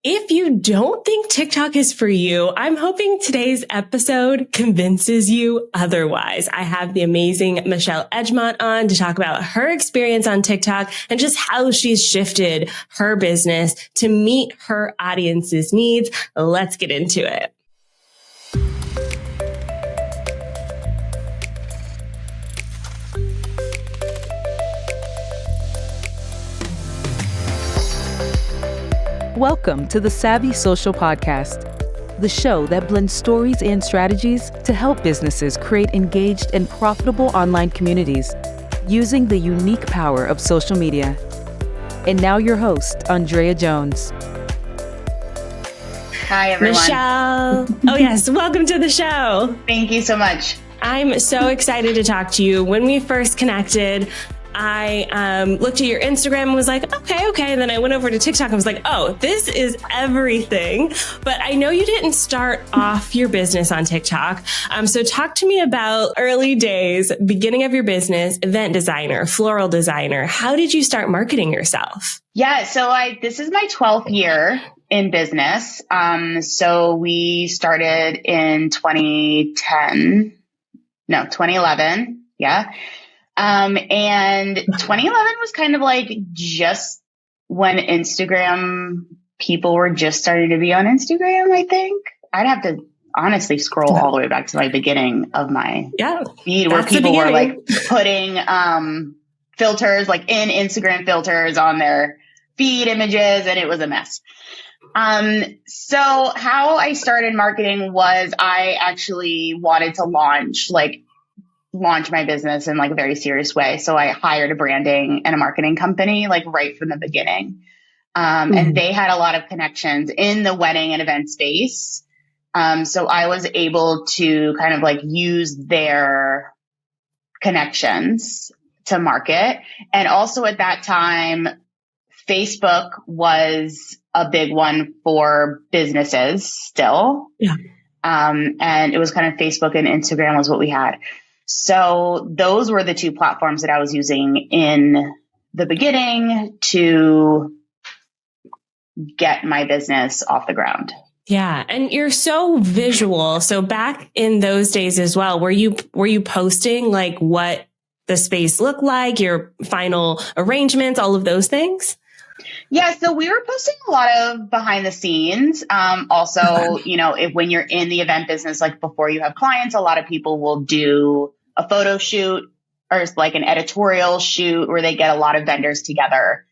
If you don't think TikTok is for you, I'm hoping today's episode convinces you otherwise. I have the amazing Michelle Edgemont on to talk about her experience on TikTok and just how she's shifted her business to meet her audience's needs. Let's get into it. Welcome to the Savvy Social Podcast, the show that blends stories and strategies to help businesses create engaged and profitable online communities using the unique power of social media. And now your host, ANDREA Jones. Hi, everyone. Michelle. Oh, yes. Welcome to the show. Thank you so much. I'm so excited to talk to you. When we first connected, I looked at your Instagram and was like, okay. And then I went over to TikTok and was like, oh, this is everything. But I know you didn't start off your business on TikTok. So talk to me about early days, beginning of your business, event designer, floral designer. How did you start marketing yourself? Yeah, so this is my 12th year in business. So we started in 2011. Yeah. And 2011 was kind of like just when Instagram people were just starting to be on Instagram, I think. I'd have to honestly scroll all the way back to my beginning of my feed where people were like putting filters, like in Instagram filters on their feed images, and it was a mess. So how I started marketing was I actually wanted to launch my business in like a very serious way. So I hired a branding and a marketing company, like right from the beginning. And they had a lot of connections in the wedding and event space. So I was able to kind of like use their connections to market. And also at that time, Facebook was a big one for businesses still. Yeah. And it was kind of Facebook and Instagram was what we had. So those were the two platforms that I was using in the beginning to get my business off the ground. Yeah. And you're so visual. So back in those days as well, were you posting like what the space looked like, your final arrangements, all of those things? Yeah. So we were posting a lot of behind the scenes. Also, when you're in the event business, like before you have clients, a lot of people will do a photo shoot or like an editorial shoot where they get a lot of vendors together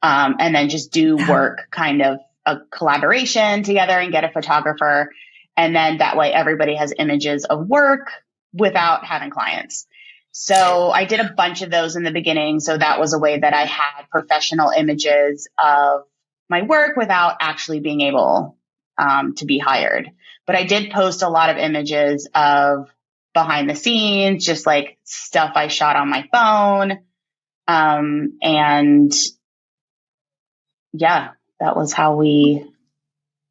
and then just do work, kind of a collaboration together and get a photographer. And then that way everybody has images of work without having clients. So I did a bunch of those in the beginning. So that was a way that I had professional images of my work without actually being able to be hired. But I did post a lot of images of behind the scenes, just like stuff I shot on my phone. And yeah, that was how we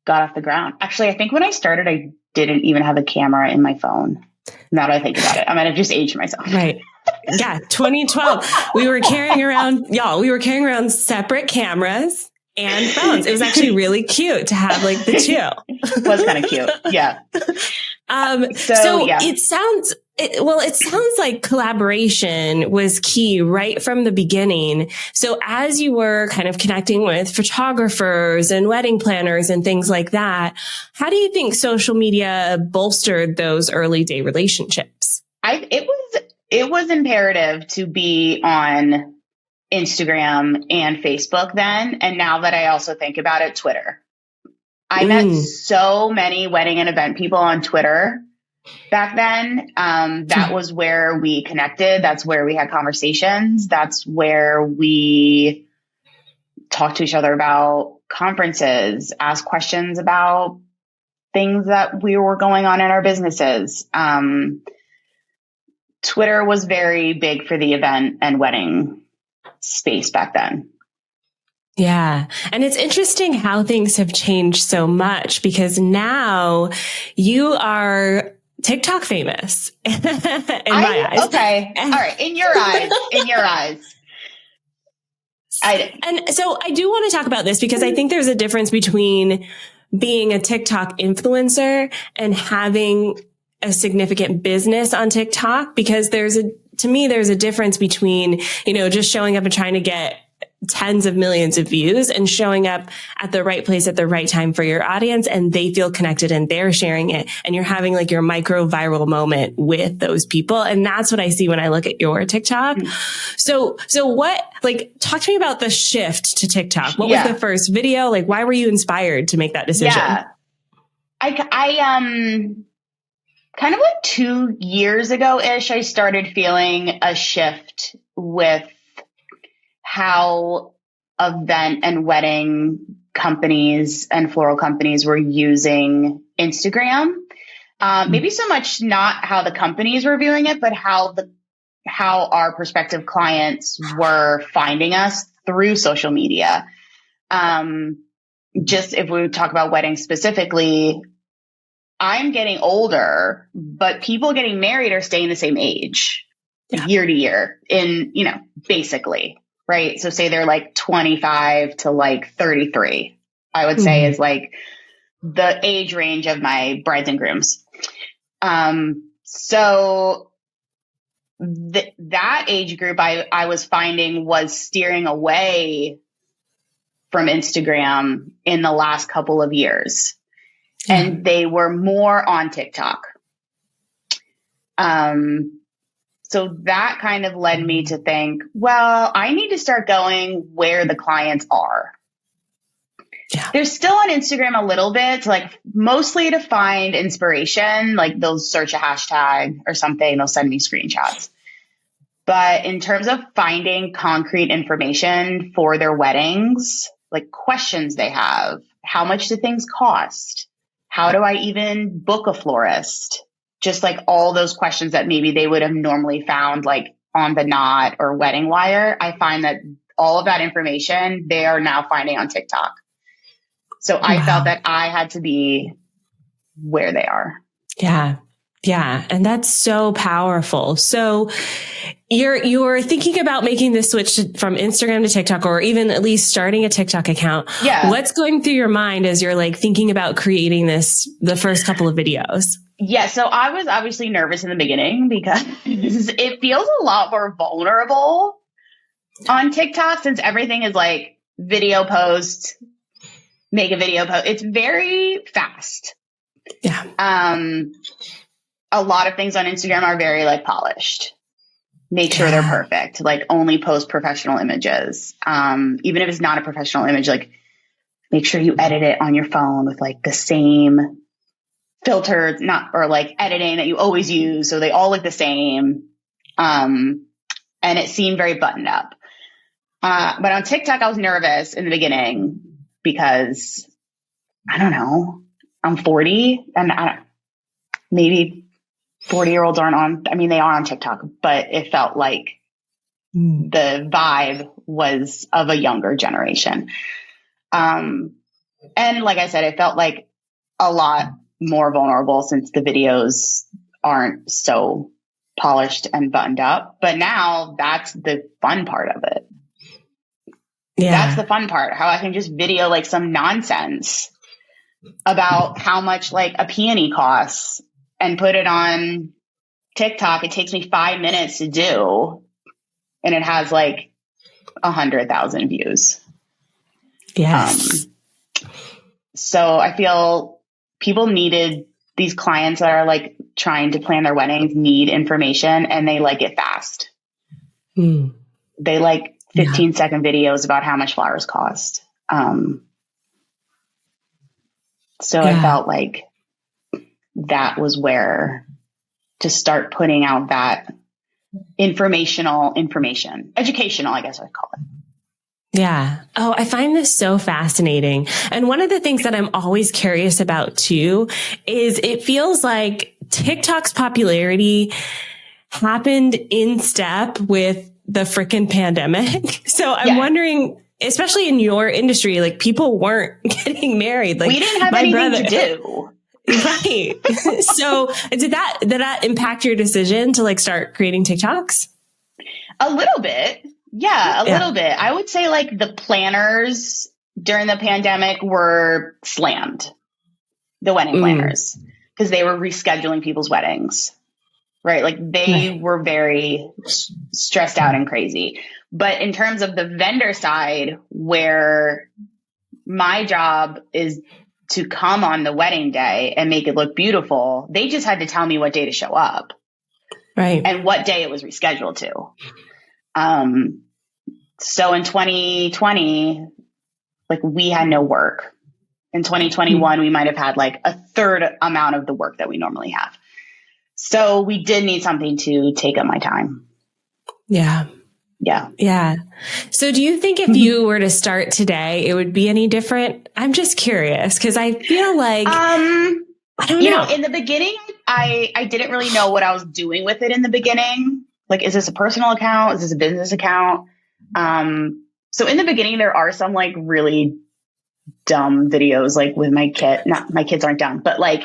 got off the ground. Actually, I think when I started, I didn't even have a camera in my phone. Now that I think about it, I might have just aged myself. Right. Yeah. 2012, we were carrying around separate cameras and phones. It was actually really cute to have like the two. It was kind of cute. Yeah. It sounds like collaboration was key right from the beginning. So as you were kind of connecting with photographers and wedding planners and things like that, how do you think social media bolstered those early day relationships? It was imperative to be on Instagram and Facebook then. And now that I also think about it, Twitter. I met so many wedding and event people on Twitter back then. That was where we connected. That's where we had conversations. That's where we talked to each other about conferences, asked questions about things that were going on in our businesses. Twitter was very big for the event and wedding space back then. Yeah. And it's interesting how things have changed so much because now you are TikTok famous in my eyes. Okay. All right. In your eyes. And so I do want to talk about this because I think there's a difference between being a TikTok influencer and having a significant business on TikTok, because to me, there's a difference between, just showing up and trying to get tens of millions of views and showing up at the right place at the right time for your audience, and they feel connected and they're sharing it, and you're having like your micro viral moment with those people. And that's what I see when I look at your TikTok. So what, talk to me about the shift to TikTok. What was the first video? Why were you inspired to make that decision? Yeah. I kind of 2 years ago-ish, I started feeling a shift with how event and wedding companies and floral companies were using Instagram. Maybe so much not how the companies were viewing it, but how our prospective clients were finding us through social media. Just if we talk about weddings specifically, I'm getting older, but people getting married are staying the same age year to year basically. Right. So say they're 25 to 33, I would say is the age range of my brides and grooms. So that age group I was finding was steering away from Instagram in the last couple of years. And they were more on TikTok. So that kind of led me to think, well, I need to start going where the clients are. Yeah. They're still on Instagram a little bit, mostly to find inspiration. They'll search a hashtag or something. They'll send me screenshots. But in terms of finding concrete information for their weddings, questions they have, how much do things cost? How do I even book a florist? Just all those questions that maybe they would have normally found on The Knot or Wedding Wire. I find that all of that information they are now finding on TikTok. So I felt that I had to be where they are. Yeah. Yeah. And that's so powerful. So you're thinking about making this switch from Instagram to TikTok, or even at least starting a TikTok account. Yeah. What's going through your mind as you're thinking about creating the first couple of videos? Yeah. So I was obviously nervous in the beginning because it feels a lot more vulnerable on TikTok, since everything is video post, make a video post. It's very fast. Yeah. A lot of things on Instagram are very polished. Make sure they're perfect. Only post professional images. Even if it's not a professional image, make sure you edit it on your phone with the same filters, editing that you always use. So they all look the same. And it seemed very buttoned up. But on TikTok, I was nervous in the beginning because I don't know, I'm 40 and maybe 40-year-olds aren't on. I mean, they are on TikTok, but it felt like the vibe was of a younger generation. And like I said, it felt like a lot more vulnerable since the videos aren't so polished and buttoned up. But now that's the fun part of it. Yeah. That's the fun part. How I can just video some nonsense about how much a peony costs and put it on TikTok. It takes me 5 minutes to do, and it has 100,000 views. Yes. So I feel people needed, these clients that are trying to plan their weddings need information, and they like it fast. They 15-second videos about how much flowers cost. So I felt that was where to start putting out that educational, I guess I'd call it. Yeah. Oh, I find this so fascinating. And one of the things that I'm always curious about too is it feels like TikTok's popularity happened in step with the frickin' pandemic. So I'm wondering, especially in your industry, people weren't getting married. We didn't have anything to do. Right. So did that impact your decision to start creating TikToks? A little bit. Yeah, a little bit. I would say like the planners during the pandemic were slammed, the wedding planners, because they were rescheduling people's weddings, right? Like they were very stressed out and crazy. But in terms of the vendor side, where my job is to come on the wedding day and make it look beautiful, they just had to tell me what day to show up. Right. And what day it was rescheduled to. So in 2020, like we had no work. In 2021, we might have had like a third amount of the work that we normally have. So we did need something to take up my time. Yeah. Yeah. Yeah. So do you think if you were to start today, it would be any different? I'm just curious because I feel like, I don't know. In the beginning, I didn't really know what I was doing with it in the beginning. Like, is this a personal account? Is this a business account? So in the beginning, there are some like really dumb videos, like with my kid. Not my kids aren't dumb, but like,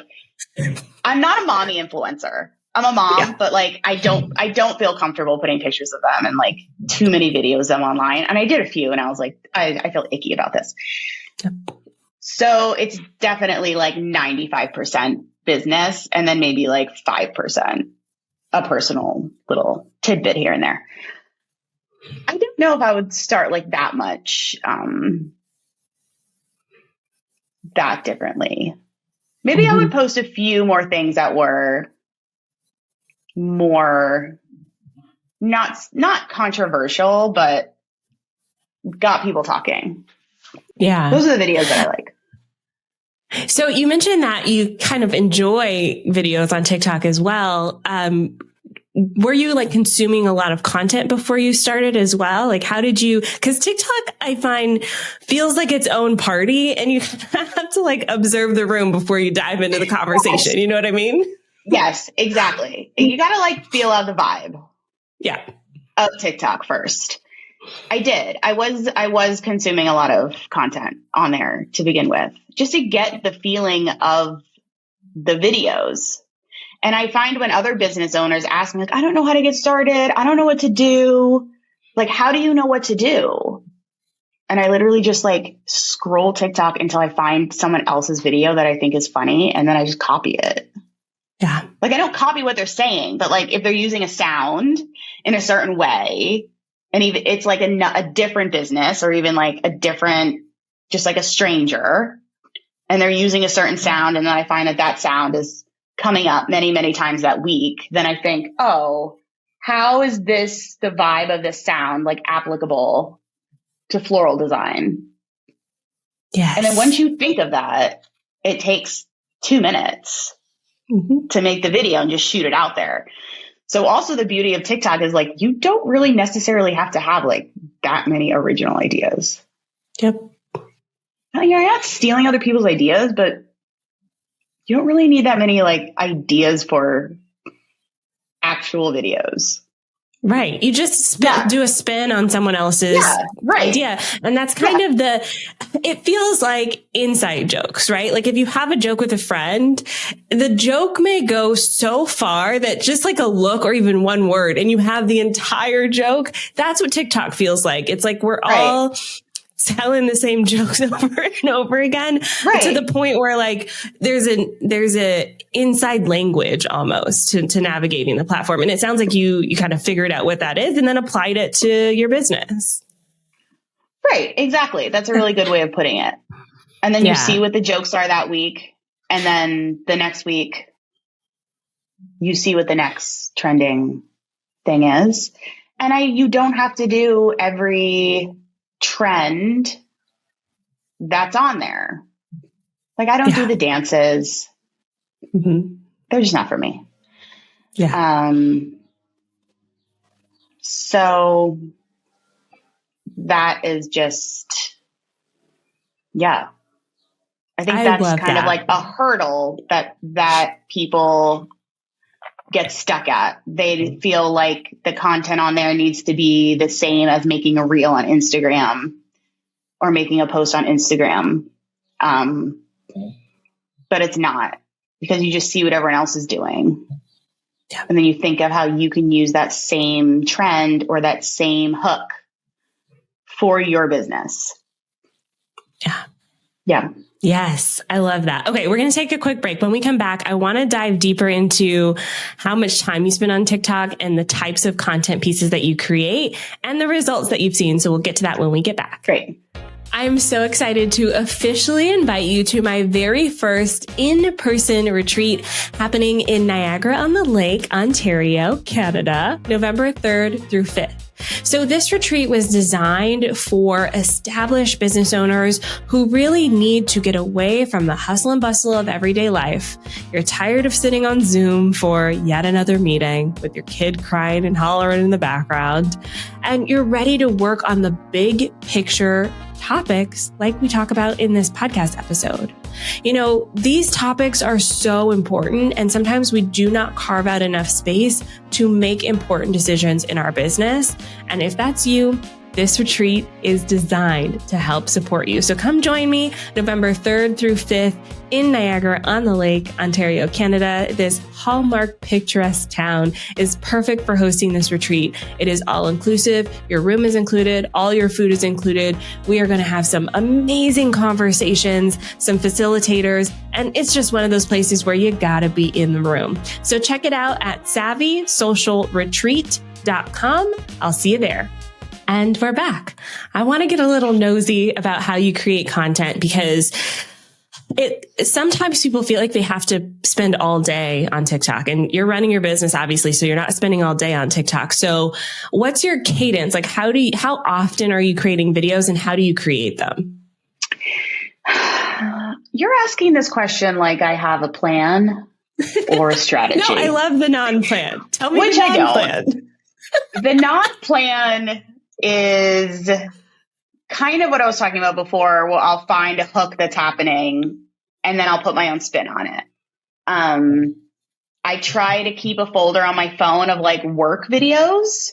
I'm not a mommy influencer. I'm a mom, but like, I don't feel comfortable putting pictures of them and like too many videos of them online. And I did a few and I was like, I feel icky about this. So it's definitely like 95% business and then maybe like 5% a personal little tidbit here and there. I don't know if I would start like that much, that differently. Maybe I would post a few more things that were more not controversial, but got people talking. Yeah. Those are the videos that I like. So you mentioned that you kind of enjoy videos on TikTok as well. Were you like consuming a lot of content before you started as well? Like how did you, because TikTok I find feels like its own party and you have to like observe the room before you dive into the conversation. You know what I mean? Yes, exactly. You got to like feel out the vibe. Yeah. Of TikTok first. I did. I was consuming a lot of content on there to begin with, just to get the feeling of the videos. And I find when other business owners ask me, like, I don't know how to get started. I don't know what to do. Like, how do you know what to do? And I literally just like scroll TikTok until I find someone else's video that I think is funny. And then I just copy it. Yeah. Like I don't copy what they're saying, but like if they're using a sound in a certain way, and even it's like a different business or even like a different, just like a stranger, and they're using a certain sound. And then I find that sound is coming up many, many times that week. Then I think, oh, how is this, the vibe of this sound like applicable to floral design? Yes. And then once you think of that, it takes 2 minutes to make the video and just shoot it out there. So also the beauty of TikTok is like, you don't really necessarily have to have like that many original ideas. Yep. You're not stealing other people's ideas, but you don't really need that many like ideas for actual videos. Right. You just do a spin on someone else's idea. And that's kind of it feels like inside jokes, right? Like if you have a joke with a friend, the joke may go so far that just like a look or even one word and you have the entire joke. That's what TikTok feels like. It's like we're all telling the same jokes over and over again to the point where like there's a inside language almost to navigating the platform. And it sounds like you kind of figured out what that is and then applied it to your business. Right. Exactly. That's a really good way of putting it. And then you see what the jokes are that week. And then the next week you see what the next trending thing is. And you don't have to do every trend that's on there. Like I don't do the dances. They're just not for me. Yeah. So that is just, I think that's kind of like a hurdle that people get stuck at. They feel like the content on there needs to be the same as making a reel on Instagram or making a post on Instagram. But it's not, because you just see what everyone else is doing. Yeah. And then you think of how you can use that same trend or that same hook for your business. Yeah. Yeah. Yes, I love that. Okay, we're going to take a quick break. When we come back, I want to dive deeper into how much time you spend on TikTok and the types of content pieces that you create and the results that you've seen. So we'll get to that when we get back. Great. I'm so excited to officially invite you to my very first in-person retreat happening in Niagara-on-the-Lake, Ontario, Canada, November 3rd through 5th. So this retreat was designed for established business owners who really need to get away from the hustle and bustle of everyday life. You're tired of sitting on Zoom for yet another meeting with your kid crying and hollering in the background, and you're ready to work on the big picture topics like we talk about in this podcast episode. You know, these topics are so important, and sometimes we do not carve out enough space to make important decisions in our business. And if that's you, this retreat is designed to help support you. So come join me November 3rd through 5th in Niagara-on-the-Lake, Ontario, Canada. This hallmark picturesque town is perfect for hosting this retreat. It is all inclusive. Your room is included. All your food is included. We are going to have some amazing conversations, some facilitators, and it's just one of those places where you gotta be in the room. So check it out at SavvySocialRetreat.com. I'll see you there. And we're back. I want to get a little nosy about how you create content, because sometimes people feel like they have to spend all day on TikTok, and you're running your business, obviously, so you're not spending all day on TikTok. So what's your cadence? Like, how often are you creating videos, and how do you create them? You're asking this question like I have a plan or a strategy. No, I love the non-plan. Tell me Which the I non-plan. don't. The non-plan is kind of what I was talking about before. Well, I'll find a hook that's happening and then I'll put my own spin on it. I try to keep a folder on my phone of like work videos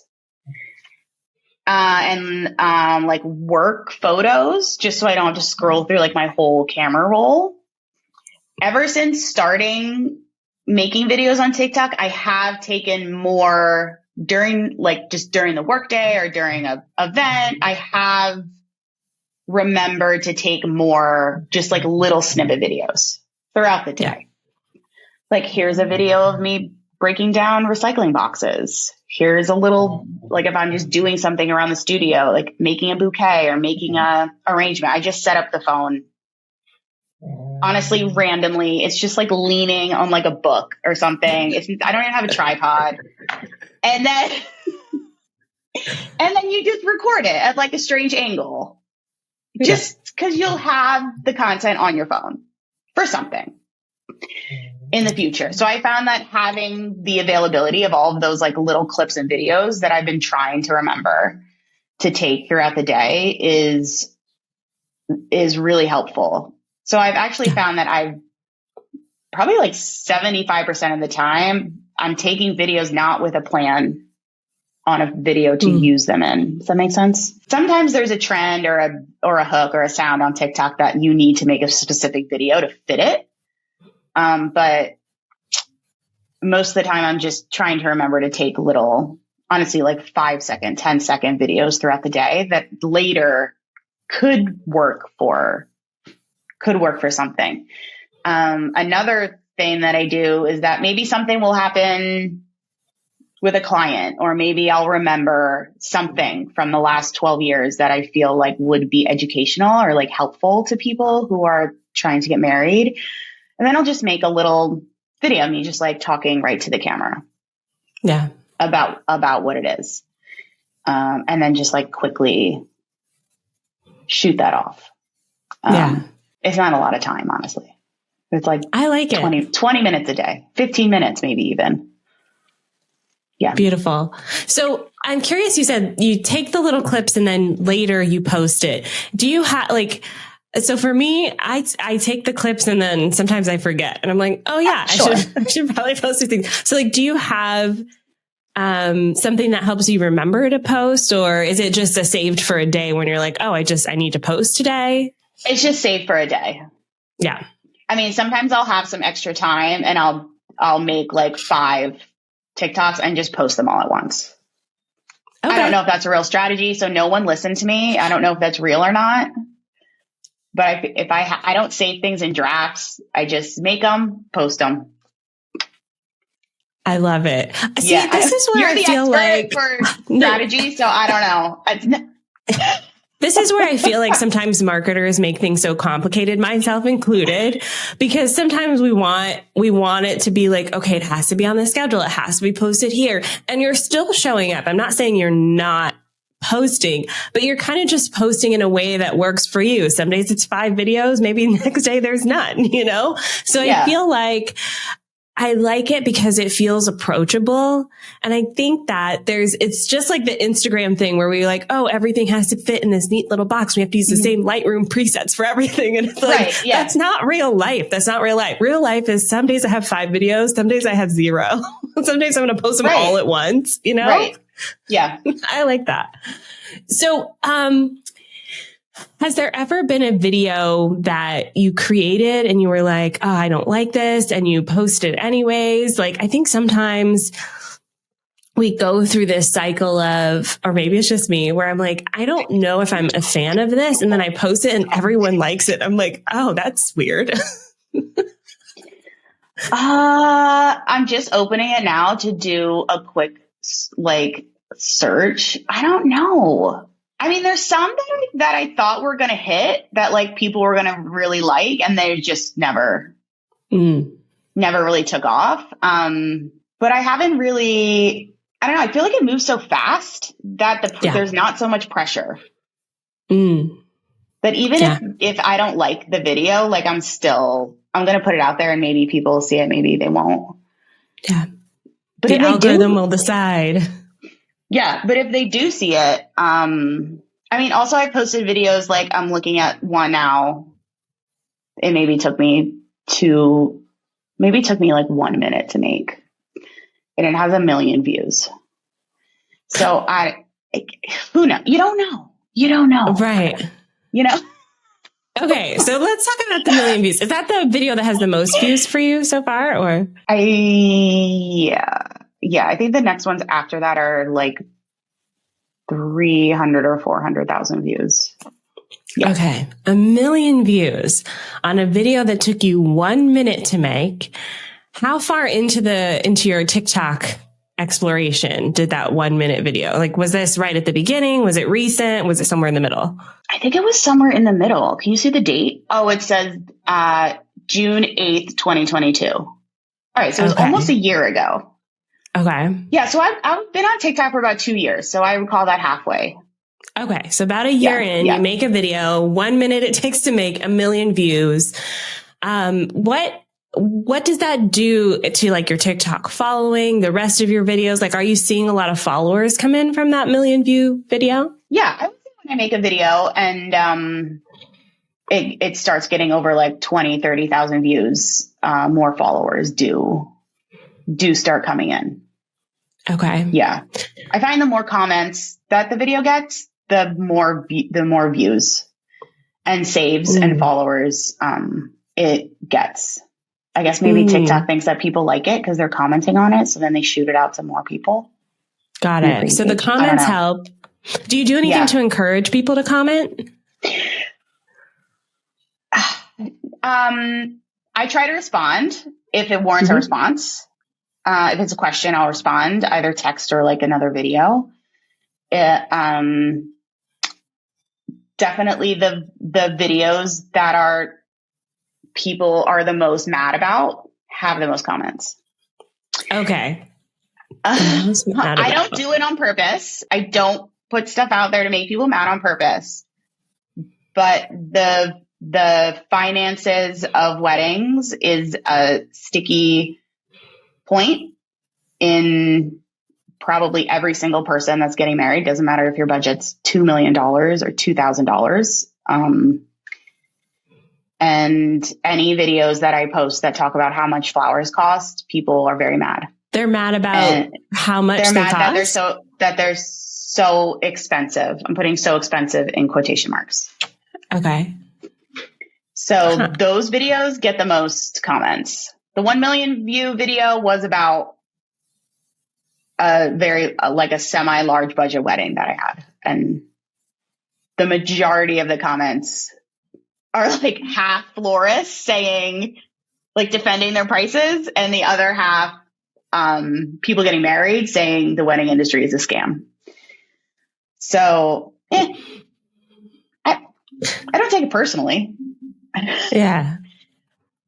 and like work photos, just so I don't have to scroll through like my whole camera roll. Ever since starting making videos on TikTok, I have taken more during the workday or during an event. I have remembered to take more just like little snippet videos throughout the day. Yeah. Like, here's a video of me breaking down recycling boxes. Here's a little, like, if I'm just doing something around the studio, like making a bouquet or making a arrangement, I just set up the phone. Honestly, randomly, it's just like leaning on like a book or something. I don't even have a tripod. And then you just record it at like a strange angle, just because you'll have the content on your phone for something in the future. So I found that having the availability of all of those like little clips and videos that I've been trying to remember to take throughout the day is really helpful. So I've actually found that I've probably like 75% of the time I'm taking videos not with a plan on a video to use them in. Does that make sense? Sometimes there's a trend or a hook or a sound on TikTok that you need to make a specific video to fit it. But most of the time I'm just trying to remember to take little, honestly, like 5-second, 10-second videos throughout the day that later could work for something. Another thing that I do is that maybe something will happen with a client, or maybe I'll remember something from the last 12 years that I feel like would be educational or like helpful to people who are trying to get married. And then I'll just make a little video of me just like talking right to the camera. Yeah. About what it is. And then just like quickly shoot that off. It's not a lot of time, honestly. It's like, I like 20 minutes a day, 15 minutes, maybe even. Yeah. Beautiful. So I'm curious, you said you take the little clips and then later you post it. Do you have so for me, I take the clips and then sometimes I forget and I'm like, oh yeah, sure. I should probably post these things. So like, do you have something that helps you remember to post, or is it just a saved for a day when you're like, oh, I need to post today? It's just saved for a day. Yeah. I mean, sometimes I'll have some extra time and I'll make like 5 TikToks and just post them all at once. I don't know if that's a real strategy. So no one listened to me. I don't know if that's real or not. But if I don't save things in drafts, I just make them, post them. I love it. See, this is where I feel like for strategy. So I don't know. This is where I feel like sometimes marketers make things so complicated, myself included, because sometimes we want it to be like, okay, it has to be on the schedule. It has to be posted here. And you're still showing up. I'm not saying you're not posting, but you're kind of just posting in a way that works for you. Some days it's 5 videos. Maybe next day there's none, you know? So I feel like I like it because it feels approachable. And I think that it's just like the Instagram thing where we're like, oh, everything has to fit in this neat little box. We have to use the same Lightroom presets for everything. And it's like, that's not real life. That's not real life. Real life is some days I have 5 videos. Some days I have 0. Some days I'm going to post them all at once, you know? Right. Yeah. I like that. So, has there ever been a video that you created and you were like, oh, I don't like this, and you posted anyways? Like, I think sometimes we go through this cycle of, or maybe it's just me, where I'm like, I don't know if I'm a fan of this. And then I post it and everyone likes it. I'm like, oh, that's weird. I'm just opening it now to do a quick, search. I don't know. I mean, there's some that I thought were going to hit that people were going to really like, and they just never really took off. But I haven't really, I don't know. I feel like it moves so fast that there's not so much pressure. But even if I don't like the video, I'm going to put it out there and maybe people will see it. Maybe they won't. Yeah. But the algorithm will decide. Yeah, but if they do see it, also I posted videos I'm looking at one now. It maybe took me 1 minute to make, and it has 1 million views. So who knows? You don't know. Right. You know? Okay, so let's talk about the 1 million views. Is that the video that has the most views for you so far, or? Yeah, I think the next ones after that are 300 or 400,000 views. Yeah. Okay. 1 million views on a video that took you 1 minute to make. How far into your TikTok exploration did that 1 minute video? Was this right at the beginning? Was it recent? Was it somewhere in the middle? I think it was somewhere in the middle. Can you see the date? Oh, it says, June 8th, 2022. All right. So it was almost a year ago. Okay. Yeah. So I've been on TikTok for about 2 years. So I would call that halfway. Okay. So about a year in, you make a video, 1 minute it takes to make 1 million views. What does that do to your TikTok following, the rest of your videos? Are you seeing a lot of followers come in from that 1 million view video? Yeah. I would say when I make a video and, it starts getting over 20, 30,000 views, more followers do start coming in. Okay. Yeah. I find the more comments that the video gets, the more views and saves and followers it gets. I guess maybe TikTok thinks that people like it because they're commenting on it. So then they shoot it out to more people. Got it. So the comments help. Do you do anything to encourage people to comment? I try to respond if it warrants a response. If it's a question, I'll respond, either text or another video. Definitely the videos that people are the most mad about have the most comments. Okay. I don't do it on purpose. I don't put stuff out there to make people mad on purpose. But the finances of weddings is a sticky point in probably every single person that's getting married. Doesn't matter if your budget's $2 million or $2,000. And any videos that I post that talk about how much flowers cost, people are very mad. They're mad about how much they're mad cost? that they're so expensive. I'm putting so expensive in quotation marks. Okay. So those videos get the most comments. The 1 million view video was about like a semi-large budget wedding that I had. And the majority of the comments are like half florists saying, like, defending their prices, and the other half, people getting married saying the wedding industry is a scam. So I don't take it personally. Yeah.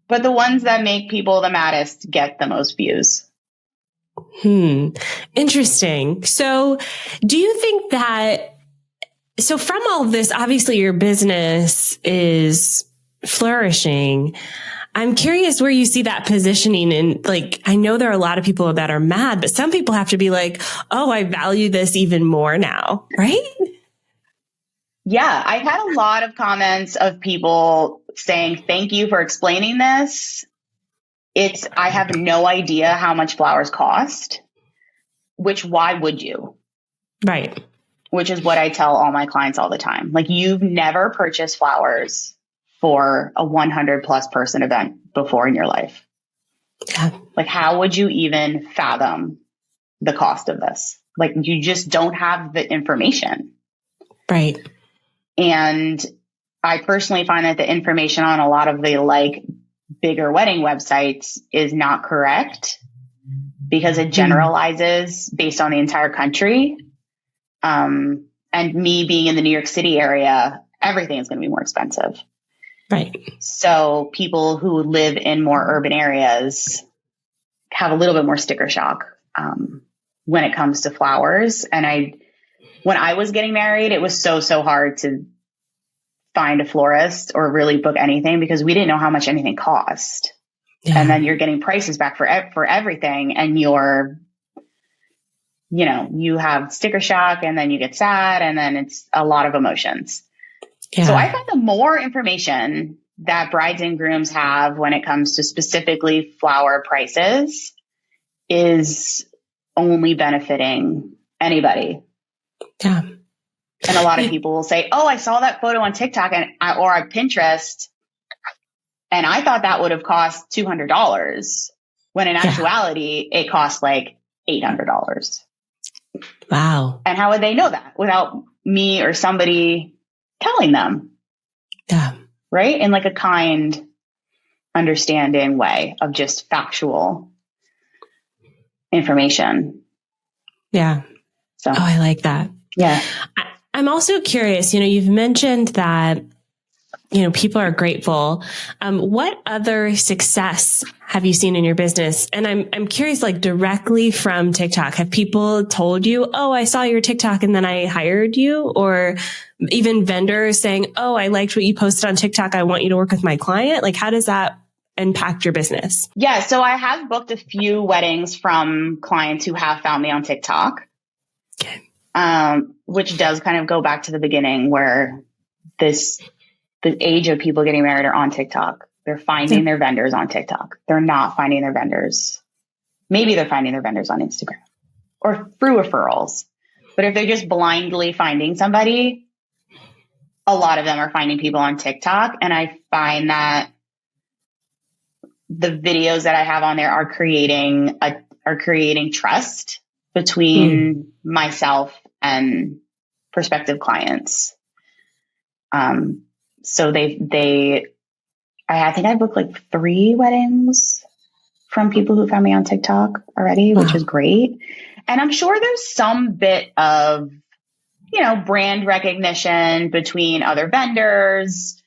But the ones that make people the maddest get the most views. Interesting. So do you think that, so from all of this, obviously your business is flourishing. I'm curious where you see that positioning. And like, I know there are a lot of people that are mad, but some people have to be like, oh, I value this even more now, right? Yeah, I've had a lot of comments of people saying, thank you for explaining this. I have no idea how much flowers cost, why would you? Right. Which is what I tell all my clients all the time. Like, you've never purchased flowers for a 100+ person event before in your life. Yeah. Like, how would you even fathom the cost of this? Like, you just don't have the information. Right. And I personally find that the information on a lot of the like bigger wedding websites is not correct because it generalizes based on the entire country. And me being in the New York City area, everything is going to be more expensive. Right. So people who live in more urban areas have a little bit more sticker shock when it comes to flowers. And when I was getting married, it was so hard to find a florist or really book anything because we didn't know how much anything cost. Yeah. And then you're getting prices back for everything, and you have sticker shock, and then you get sad, and then it's a lot of emotions. Yeah. So I find the more information that brides and grooms have when it comes to specifically flower prices is only benefiting anybody. Yeah. And a lot of people will say, oh, I saw that photo on TikTok or on Pinterest, and I thought that would have cost $200, when in actuality, it cost like $800. Wow. And how would they know that without me or somebody telling them? Yeah. Right? In like a kind, understanding way of just factual information. Yeah. So, I like that. Yeah. I'm also curious, you've mentioned that, people are grateful. What other success have you seen in your business? And I'm curious, like directly from TikTok, have people told you, oh, I saw your TikTok and then I hired you? Or even vendors saying, oh, I liked what you posted on TikTok, I want you to work with my client. Like, how does that impact your business? Yeah. So I have booked a few weddings from clients who have found me on TikTok. Okay. Which does kind of go back to the beginning where the age of people getting married are on TikTok. They're finding their vendors on TikTok. They're not finding their vendors. Maybe they're finding their vendors on Instagram or through referrals. But if they're just blindly finding somebody, a lot of them are finding people on TikTok. And I find that the videos that I have on there are creating trust between myself and prospective clients. So I think I booked like 3 weddings from people who found me on TikTok already, which is great. And I'm sure there's some bit of, brand recognition between other vendors,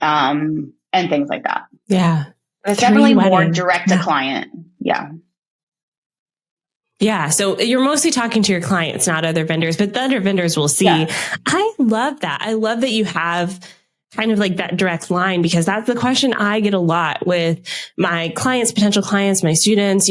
and things like that. Yeah. It's definitely more direct to client. Yeah. Yeah. So you're mostly talking to your clients, not other vendors, but the other vendors will see. Yeah. I love that. I love that you have kind of like that direct line, because that's the question I get a lot with my clients, potential clients, my students,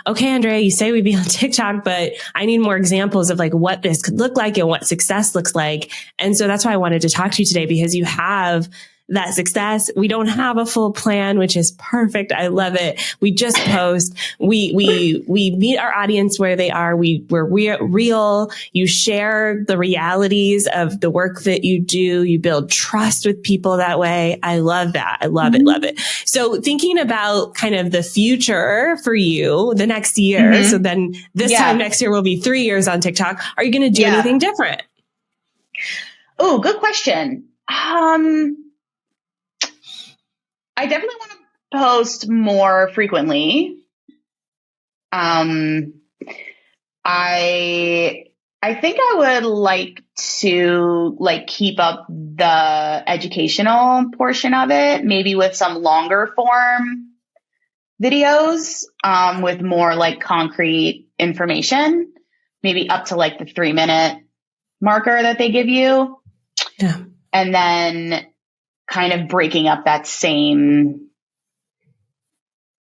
okay, Andrea, you say we'd be on TikTok, but I need more examples of like what this could look like and what success looks like. And so that's why I wanted to talk to you today, because you have that success. We don't have a full plan, which is perfect. I love it. We just post. We meet our audience where they are. We're real. You share the realities of the work that you do. You build trust with people that way. I love that. I love it. Love it. So thinking about kind of the future for you the next year. So then this time next year will be 3 years on TikTok. Are you going to do anything different? Oh, good question. I definitely want to post more frequently. I think I would like to keep up the educational portion of it, maybe with some longer form videos, with more concrete information, maybe up to the 3-minute marker that they give you. Yeah. And then kind of breaking up that same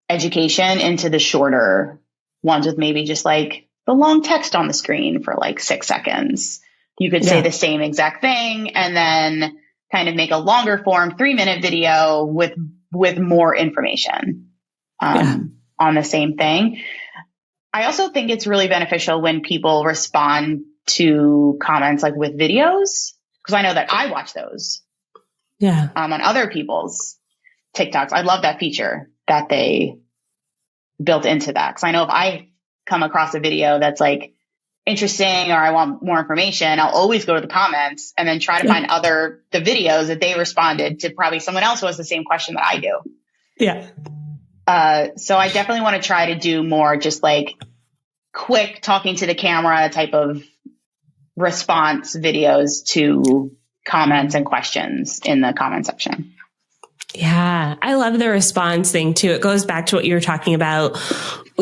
education into the shorter ones with maybe just the long text on the screen for 6 seconds. You could say the same exact thing and then kind of make a longer form 3-minute video with more information on the same thing. I also think it's really beneficial when people respond to comments with videos, because I know that I watch those on other people's TikToks. I love that feature that they built into that, because I know if I come across a video that's interesting or I want more information, I'll always go to the comments and then try to find the videos that they responded to probably someone else who has the same question that I do. Yeah. So I definitely want to try to do more just quick talking to the camera type of response videos to comments and questions in the comment section. Yeah, I love the response thing too. It goes back to what you were talking about.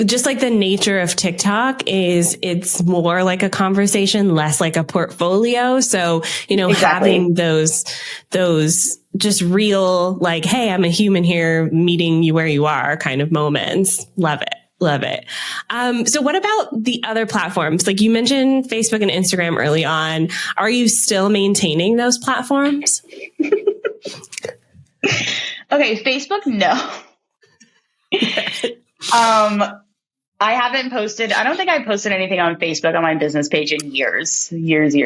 Just the nature of TikTok is it's more like a conversation, less like a portfolio. So, having those just real, hey, I'm a human here meeting you where you are kind of moments. Love it. Love it. So what about the other platforms? You mentioned Facebook and Instagram early on. Are you still maintaining those platforms? Okay, Facebook, no. I haven't posted. I don't think I posted anything on Facebook on my business page in years. Maybe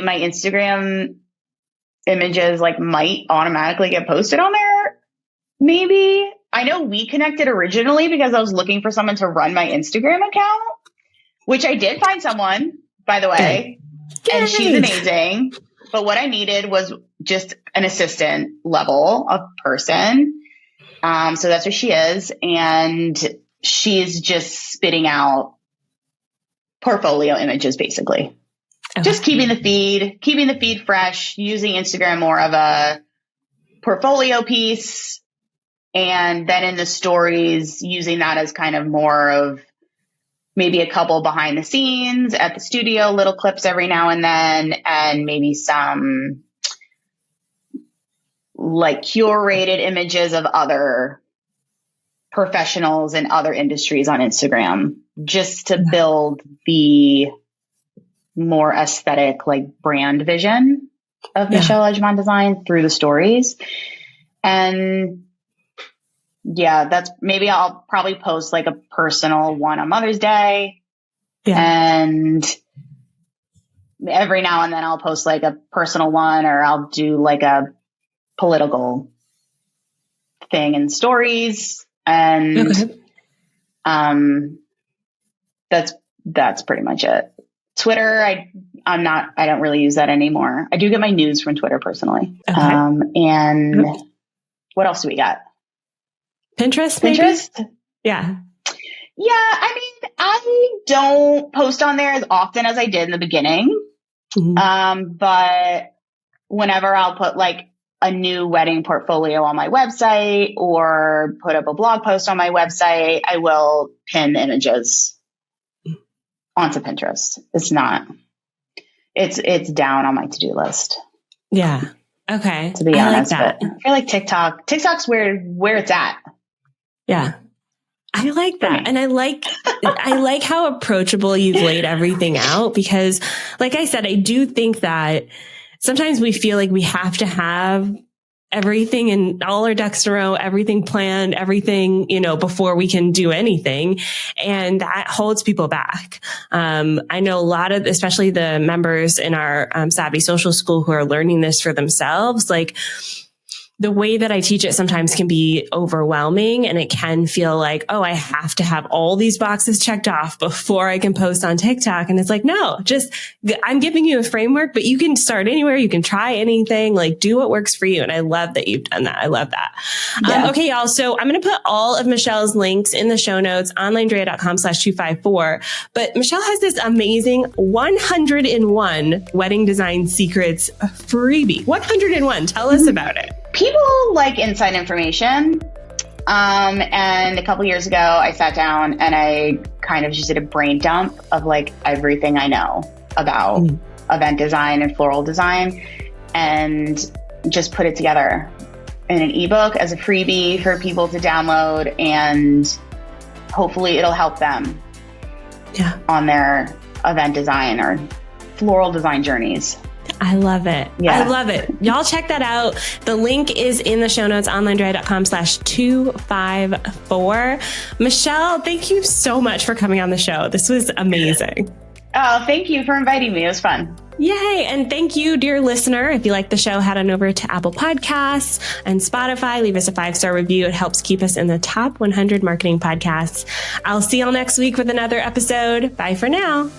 my Instagram images might automatically get posted on there. Maybe. I know we connected originally because I was looking for someone to run my Instagram account, which I did find someone, by the way, and she's amazing. But what I needed was just an assistant level of person. So that's what she is. And she's just spitting out portfolio images, basically. Okay. Just keeping the feed fresh, using Instagram more of a portfolio piece. And then in the stories, using that as kind of more of maybe a couple behind the scenes at the studio, little clips every now and then, and maybe some curated images of other professionals in other industries on Instagram, just to build the more aesthetic, brand vision of Michelle Edgemont Design through the stories. And that's maybe I'll probably post a personal one on Mother's Day. And every now and then I'll post a personal one, or I'll do a political thing in stories. And that's pretty much it. Twitter, I don't really use that anymore. I do get my news from Twitter personally. And what else do we got? Pinterest, maybe? Yeah. Yeah. I mean, I don't post on there as often as I did in the beginning. But whenever I'll put a new wedding portfolio on my website or put up a blog post on my website, I will pin images onto Pinterest. It's down on my to-do list. Yeah. Okay. To be honest, but I feel like TikTok's where it's at. Yeah. I like that. And I like how approachable you've laid everything out, because like I said, I do think that sometimes we feel like we have to have everything and all our ducks in a row, everything planned, everything, before we can do anything. And that holds people back. I know a lot of, especially the members in our Savvy Social School who are learning this for themselves, like the way that I teach it sometimes can be overwhelming, and it can feel like, oh, I have to have all these boxes checked off before I can post on TikTok. And it's like, no, I'm giving you a framework, but you can start anywhere. You can try anything, like do what works for you. And I love that you've done that. I love that. Yeah. Okay, y'all. So I'm going to put all of Michelle's links in the show notes, OnlineDrea.com/254. But Michelle has this amazing 101 wedding design secrets freebie. 101. Tell us about it. People like inside information. And a couple years ago, I sat down and I kind of just did a brain dump of like everything I know about event design and floral design, and just put it together in an ebook as a freebie for people to download, and hopefully it'll help them on their event design or floral design journeys. I love it. Yeah. I love it. Y'all check that out. The link is in the show notes, OnlineDrea.com/254. Michelle, thank you so much for coming on the show. This was amazing. Oh, thank you for inviting me. It was fun. Yay. And thank you, dear listener. If you like the show, head on over to Apple Podcasts and Spotify. Leave us a 5-star review. It helps keep us in the top 100 marketing podcasts. I'll see y'all next week with another episode. Bye for now.